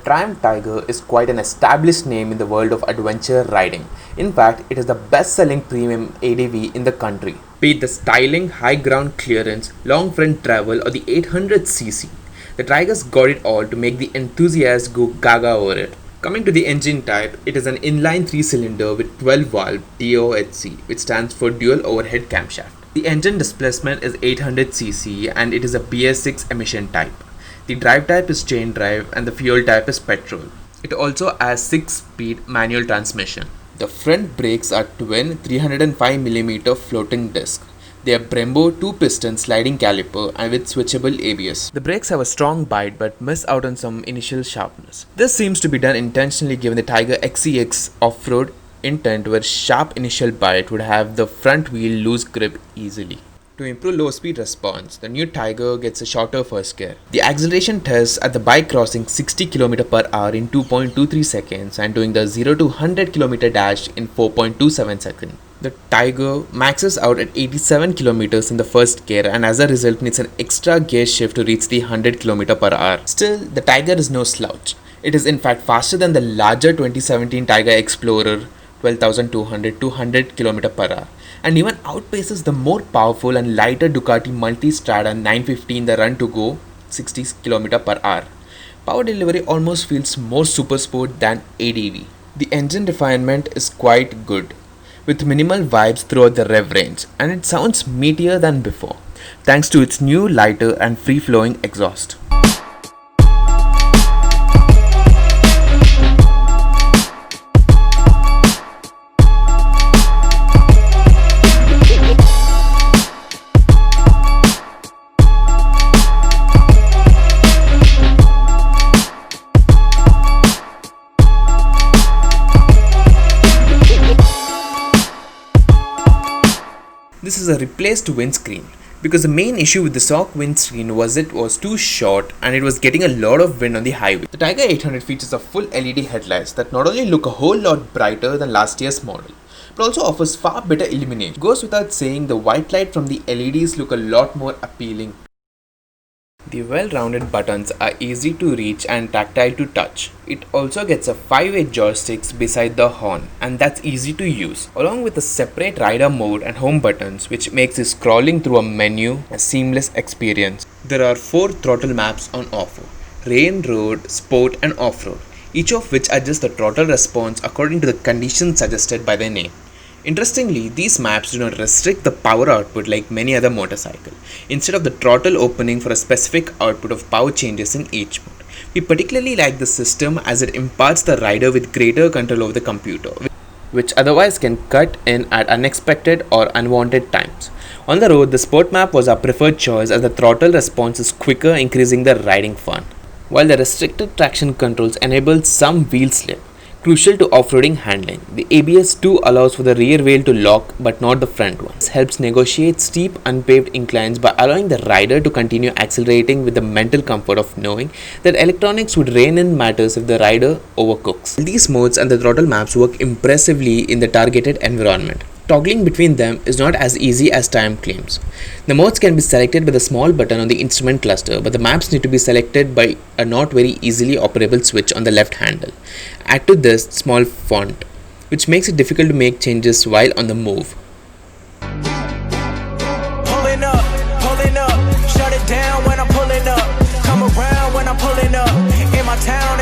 Triumph Tiger is quite an established name in the world of adventure riding. In fact, it is the best-selling premium ADV in the country. Be it the styling, high ground clearance, long front travel or the 800cc, the Tiger's got it all to make the enthusiasts go gaga over it. Coming to the engine type, it is an inline 3-cylinder with 12-valve DOHC, which stands for Dual Overhead Camshaft. The engine displacement is 800cc and it is a BS6 emission type. The drive type is chain drive and the fuel type is petrol. It also has 6-speed manual transmission. The front brakes are twin 305mm floating disc. They are Brembo 2-piston sliding caliper and with switchable ABS. The brakes have a strong bite but miss out on some initial sharpness. This seems to be done intentionally given the Tiger XCX off-road intent where sharp initial bite would have the front wheel lose grip easily. To improve low speed response, the new Tiger gets a shorter first gear. The acceleration tests at the bike crossing 60 km per hour in 2.23 seconds and doing the 0 to 100 km dash in 4.27 seconds. The Tiger maxes out at 87 km in the first gear and as a result needs an extra gear shift to reach the 100 km per hour. Still, the Tiger is no slouch. It is in fact faster than the larger 2017 Tiger Explorer 12,200 to 100 km per hour and even outpaces the more powerful and lighter Ducati Multistrada 950 in the run to go 60 km per hour. Power delivery almost feels more super sport than ADV. The engine refinement is quite good, with minimal vibes throughout the rev range, and it sounds meatier than before, thanks to its new lighter and free-flowing exhaust. This is a replaced windscreen because the main issue with the stock windscreen was it was too short and it was getting a lot of wind on the highway. The Tiger 800 features a full LED headlights that not only look a whole lot brighter than last year's model, but also offers far better illumination. It goes without saying the white light from the LEDs look a lot more appealing. The well-rounded buttons are easy to reach and tactile to touch. It also gets a 5-way joysticks beside the horn and that's easy to use, along with a separate rider mode and home buttons which makes the scrolling through a menu a seamless experience. There are 4 throttle maps on offer: rain, road, sport and off-road, each of which adjusts the throttle response according to the conditions suggested by their name. Interestingly, these maps do not restrict the power output like many other motorcycles, instead of the throttle opening for a specific output of power changes in each mode. We particularly like the system as it imparts the rider with greater control over the computer, which otherwise can cut in at unexpected or unwanted times. On the road, the sport map was our preferred choice as the throttle response is quicker, increasing the riding fun, while the restricted traction controls enable some wheel slip, crucial to off-roading handling. The ABS too allows for the rear wheel to lock but not the front one. This helps negotiate steep unpaved inclines by allowing the rider to continue accelerating with the mental comfort of knowing that electronics would rein in matters if the rider overcooks. These modes and the throttle maps work impressively in the targeted environment. Toggling between them is not as easy as Triumph claims. The modes can be selected with a small button on the instrument cluster, but the maps need to be selected by a not very easily operable switch on the left handle. Add to this small font, which makes it difficult to make changes while on the move. Pulling up, shut it down when I'm pulling up. Come around when I'm pulling up. In my town,